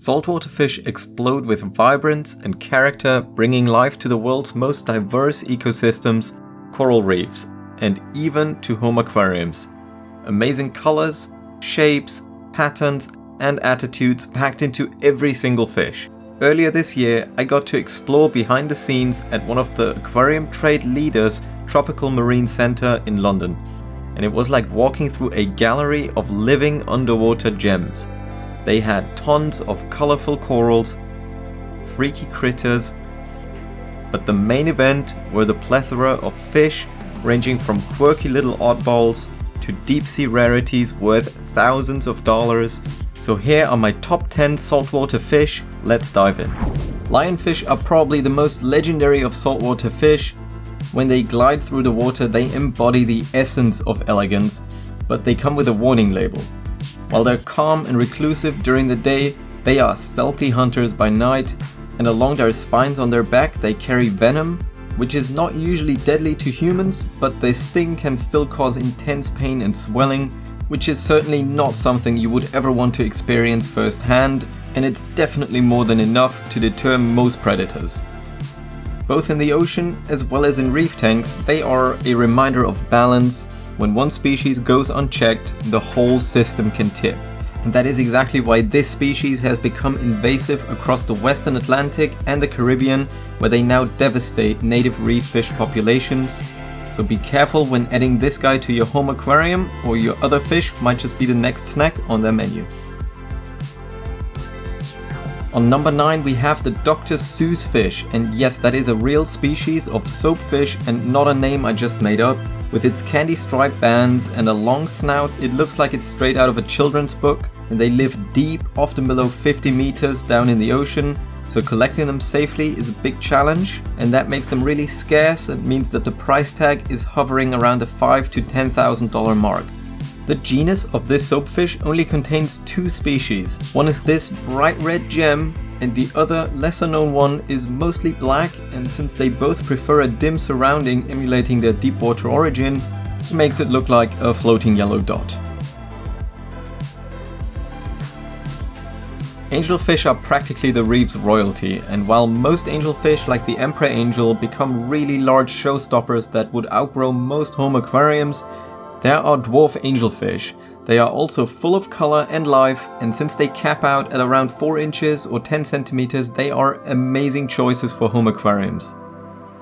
Saltwater fish explode with vibrance and character, bringing life to the world's most diverse ecosystems, coral reefs, and even to home aquariums. Amazing colors, shapes, patterns, and attitudes packed into every single fish. Earlier this year, I got to explore behind the scenes at one of the aquarium trade leaders' tropical marine center in London, and it was like walking through a gallery of living underwater gems. They had tons of colorful corals, freaky critters, but the main event were the plethora of fish ranging from quirky little oddballs to deep sea rarities worth thousands of dollars. So here are my top 10 saltwater fish. Let's dive in. Lionfish are probably the most legendary of saltwater fish. When they glide through the water, they embody the essence of elegance, but they come with a warning label. While they're calm and reclusive during the day, they are stealthy hunters by night, and along their spines on their back they carry venom, which is not usually deadly to humans, but their sting can still cause intense pain and swelling, which is certainly not something you would ever want to experience firsthand, and it's definitely more than enough to deter most predators. Both in the ocean as well as in reef tanks, they are a reminder of balance. When one species goes unchecked, the whole system can tip. And that is exactly why this species has become invasive across the Western Atlantic and the Caribbean, where they now devastate native reef fish populations. So be careful when adding this guy to your home aquarium, or your other fish might just be the next snack on their menu. On number 9 we have the Dr. Seuss fish, and yes, that is a real species of soapfish and not a name I just made up. With its candy striped bands and a long snout, it looks like it's straight out of a children's book, and they live deep, often below 50 meters down in the ocean, so collecting them safely is a big challenge, and that makes them really scarce and means that the price tag is hovering around the $5,000 to $10,000 mark. The genus of this soapfish only contains 2 species. One is this bright red gem, and the other, lesser known one, is mostly black, and since they both prefer a dim surrounding emulating their deep water origin, it makes it look like a floating yellow dot. Angelfish are practically the reef's royalty, and while most angelfish like the emperor angel become really large showstoppers that would outgrow most home aquariums, there are dwarf angelfish. They are also full of color and life, and since they cap out at around 4 inches or 10 centimeters, they are amazing choices for home aquariums.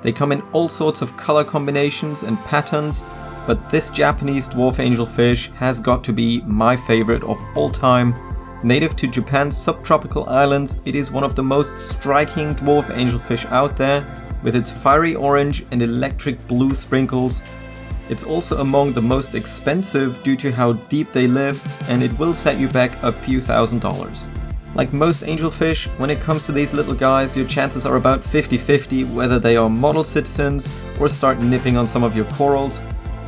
They come in all sorts of color combinations and patterns, but this Japanese dwarf angelfish has got to be my favorite of all time. Native to Japan's subtropical islands, it is one of the most striking dwarf angelfish out there, with its fiery orange and electric blue sprinkles. It's also among the most expensive due to how deep they live, and it will set you back a few $1,000s. Like most angelfish, when it comes to these little guys, your chances are about 50-50 whether they are model citizens or start nipping on some of your corals,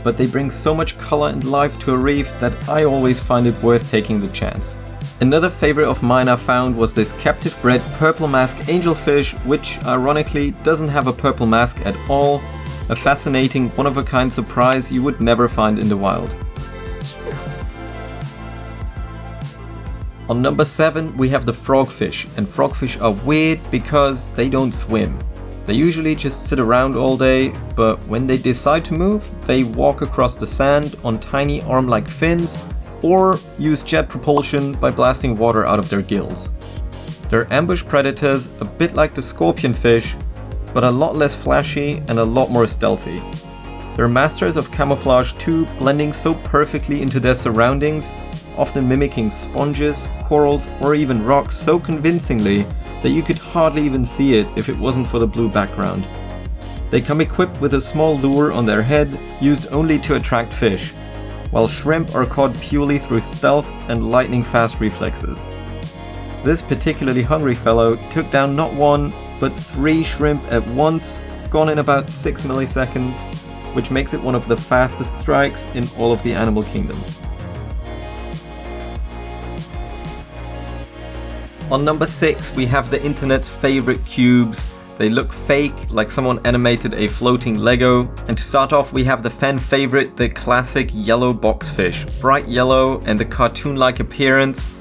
but they bring so much color and life to a reef that I always find it worth taking the chance. Another favorite of mine I found was this captive-bred purple mask angelfish, which ironically doesn't have a purple mask at all. A fascinating, one-of-a-kind surprise you would never find in the wild. On number 7 we have the frogfish, and frogfish are weird because they don't swim. They usually just sit around all day, but when they decide to move, they walk across the sand on tiny arm-like fins, or use jet propulsion by blasting water out of their gills. They're ambush predators, a bit like the scorpionfish, but a lot less flashy and a lot more stealthy. They're masters of camouflage too, blending so perfectly into their surroundings, often mimicking sponges, corals, or even rocks so convincingly that you could hardly even see it if it wasn't for the blue background. They come equipped with a small lure on their head, used only to attract fish, while shrimp are caught purely through stealth and lightning-fast reflexes. This particularly hungry fellow took down not 1, but 3 shrimp at once, gone in about 6 milliseconds, which makes it one of the fastest strikes in all of the animal kingdom. On number 6 we have the internet's favorite cubes. They look fake, like someone animated a floating Lego. And to start off we have the fan favorite, the classic yellow boxfish. Bright yellow and the cartoon-like appearance.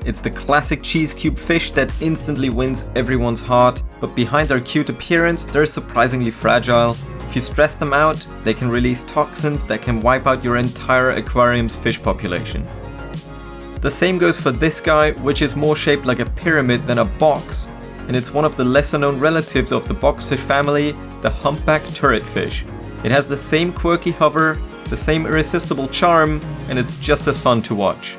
It's the classic cheese cube fish that instantly wins everyone's heart, but behind their cute appearance, they're surprisingly fragile. If you stress them out, they can release toxins that can wipe out your entire aquarium's fish population. The same goes for this guy, which is more shaped like a pyramid than a box, and it's one of the lesser known relatives of the boxfish family, the humpback turret fish. It has the same quirky hover, the same irresistible charm, and it's just as fun to watch.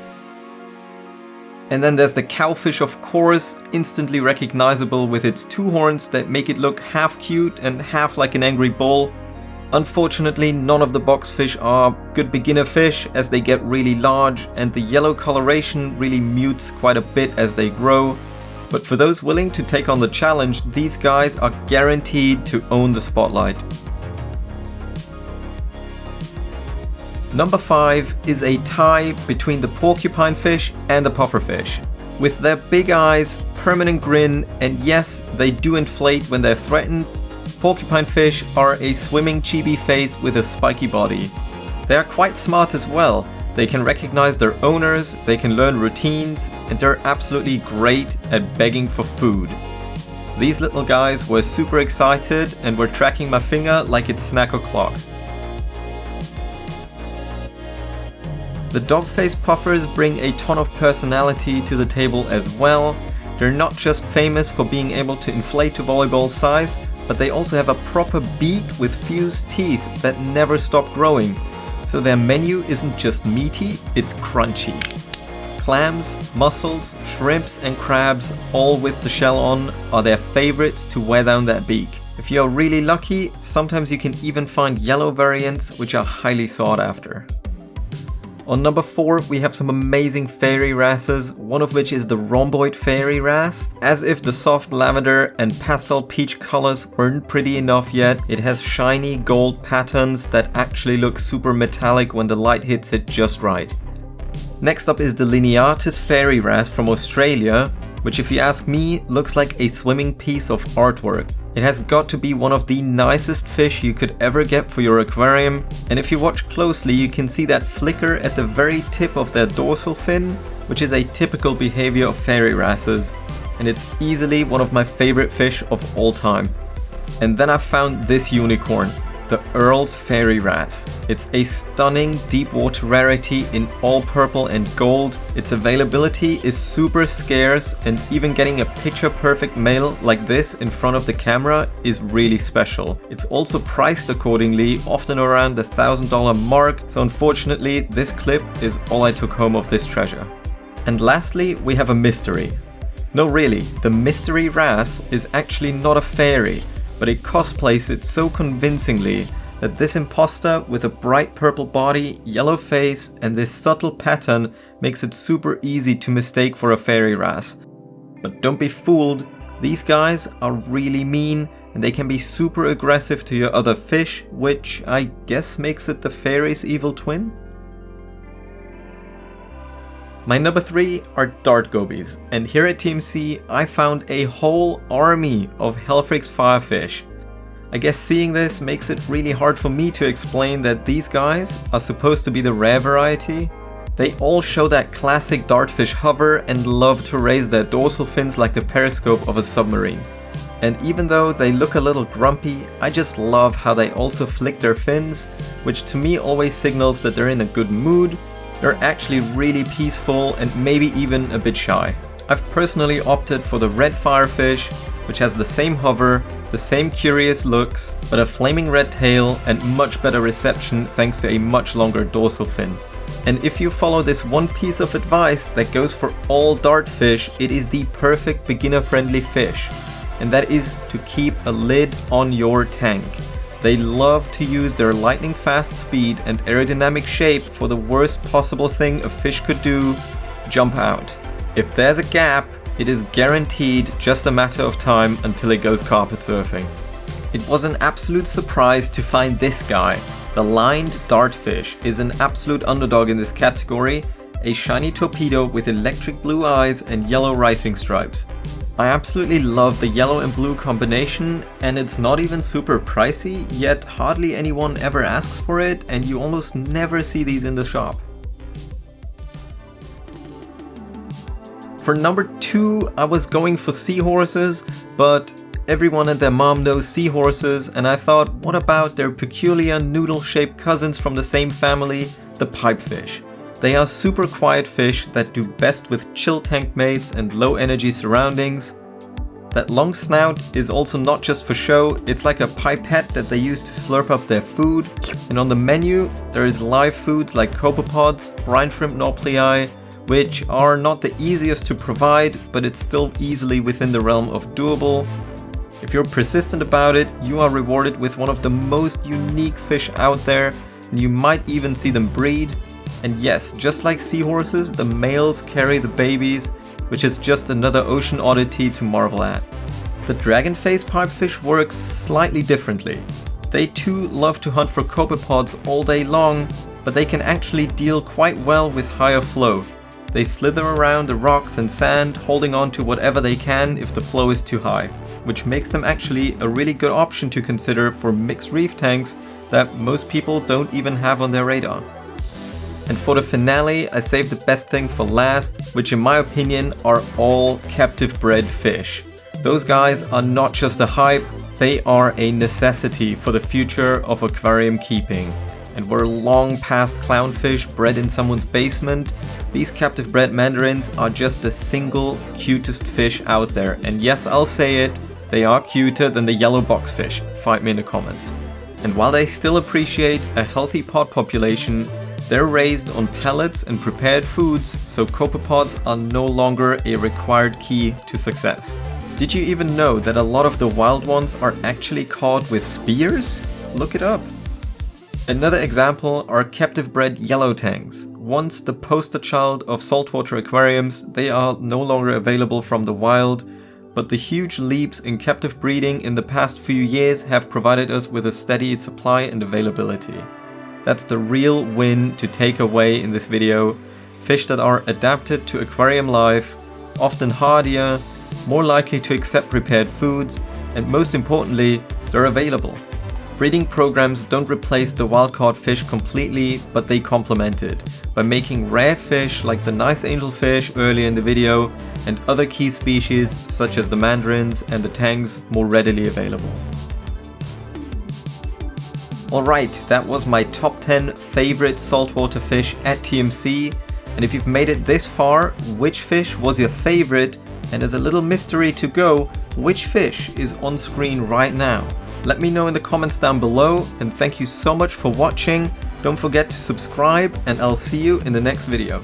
And then there's the cowfish, of course, instantly recognizable with its two horns that make it look half cute and half like an angry bull. Unfortunately, none of the boxfish are good beginner fish as they get really large, and the yellow coloration really mutes quite a bit as they grow. But for those willing to take on the challenge, these guys are guaranteed to own the spotlight. Number 5 is a tie between the porcupine fish and the pufferfish. With their big eyes, permanent grin, and yes, they do inflate when they're threatened, porcupine fish are a swimming chibi face with a spiky body. They are quite smart as well. They can recognize their owners, they can learn routines, and they're absolutely great at begging for food. These little guys were super excited and were tracking my finger like it's snack o'clock. The dog-faced puffers bring a ton of personality to the table as well. They're not just famous for being able to inflate to volleyball size, but they also have a proper beak with fused teeth that never stop growing. So their menu isn't just meaty, it's crunchy. Clams, mussels, shrimps and crabs, all with the shell on, are their favorites to wear down that beak. If you're really lucky, sometimes you can even find yellow variants which are highly sought after. On number 4, we have some amazing fairy wrasses, one of which is the rhomboid fairy wrasse. As if the soft lavender and pastel peach colors weren't pretty enough yet, it has shiny gold patterns that actually look super metallic when the light hits it just right. Next up is the lineatus fairy wrasse from Australia, which if you ask me, looks like a swimming piece of artwork. It has got to be one of the nicest fish you could ever get for your aquarium, and if you watch closely you can see that flicker at the very tip of their dorsal fin, which is a typical behavior of fairy wrasses, and it's easily one of my favorite fish of all time. And then I found this unicorn, the Earl's fairy wrasse. It's a stunning deep water rarity in all purple and gold. Its availability is super scarce, and even getting a picture perfect male like this in front of the camera is really special. It's also priced accordingly, often around the $1,000 mark, so unfortunately this clip is all I took home of this treasure. And lastly, we have a mystery. No, really, the mystery wrasse is actually not a fairy, but it cosplays it so convincingly that this imposter with a bright purple body, yellow face and this subtle pattern makes it super easy to mistake for a fairy wrasse. But don't be fooled, these guys are really mean and they can be super aggressive to your other fish, which I guess makes it the fairy's evil twin? My number 3 are dart gobies, and here at TMC I found a whole army of Helfrich's firefish. I guess seeing this makes it really hard for me to explain that these guys are supposed to be the rare variety. They all show that classic dartfish hover and love to raise their dorsal fins like the periscope of a submarine. And even though they look a little grumpy, I just love how they also flick their fins, which to me always signals that they're in a good mood. They're actually really peaceful and maybe even a bit shy. I've personally opted for the red firefish, which has the same hover, the same curious looks, but a flaming red tail and much better reception thanks to a much longer dorsal fin. And if you follow this one piece of advice that goes for all dartfish, it is the perfect beginner-friendly fish, and that is to keep a lid on your tank. They love to use their lightning fast speed and aerodynamic shape for the worst possible thing a fish could do, jump out. If there's a gap, it is guaranteed just a matter of time until it goes carpet surfing. It was an absolute surprise to find this guy. The lined dartfish is an absolute underdog in this category, a shiny torpedo with electric blue eyes and yellow ricing stripes. I absolutely love the yellow and blue combination, and it's not even super pricey, yet hardly anyone ever asks for it and you almost never see these in the shop. For number 2, I was going for seahorses, but everyone and their mom knows seahorses, and I thought, what about their peculiar noodle-shaped cousins from the same family, the pipefish? They are super quiet fish that do best with chill tank mates and low energy surroundings. That long snout is also not just for show, it's like a pipette that they use to slurp up their food. And on the menu, there is live foods like copepods, brine shrimp nauplii, which are not the easiest to provide, but it's still easily within the realm of doable. If you're persistent about it, you are rewarded with one of the most unique fish out there, and you might even see them breed. And yes, just like seahorses, the males carry the babies, which is just another ocean oddity to marvel at. The dragon-faced pipefish works slightly differently. They too love to hunt for copepods all day long, but they can actually deal quite well with higher flow. They slither around the rocks and sand, holding on to whatever they can if the flow is too high, which makes them actually a really good option to consider for mixed reef tanks that most people don't even have on their radar. And for the finale, I saved the best thing for last, which in my opinion are all captive-bred fish. Those guys are not just a hype, they are a necessity for the future of aquarium keeping. And we're long past clownfish bred in someone's basement. These captive-bred mandarins are just the single cutest fish out there. And yes, I'll say it, they are cuter than the yellow boxfish. Fight me in the comments. And while they still appreciate a healthy pod population, they're raised on pellets and prepared foods, so copepods are no longer a required key to success. Did you even know that a lot of the wild ones are actually caught with spears? Look it up. Another example are captive-bred yellow tangs. Once the poster child of saltwater aquariums, they are no longer available from the wild, but the huge leaps in captive breeding in the past few years have provided us with a steady supply and availability. That's the real win to take away in this video. Fish that are adapted to aquarium life, often hardier, more likely to accept prepared foods, and most importantly, they're available. Breeding programs don't replace the wild-caught fish completely, but they complement it by making rare fish like the nice angelfish earlier in the video and other key species such as the mandarins and the tangs more readily available. Alright, that was my top 10 favorite saltwater fish at TMC, and if you've made it this far, which fish was your favorite? And as a little mystery to go, which fish is on screen right now? Let me know in the comments down below, and thank you so much for watching. Don't forget to subscribe, and I'll see you in the next video.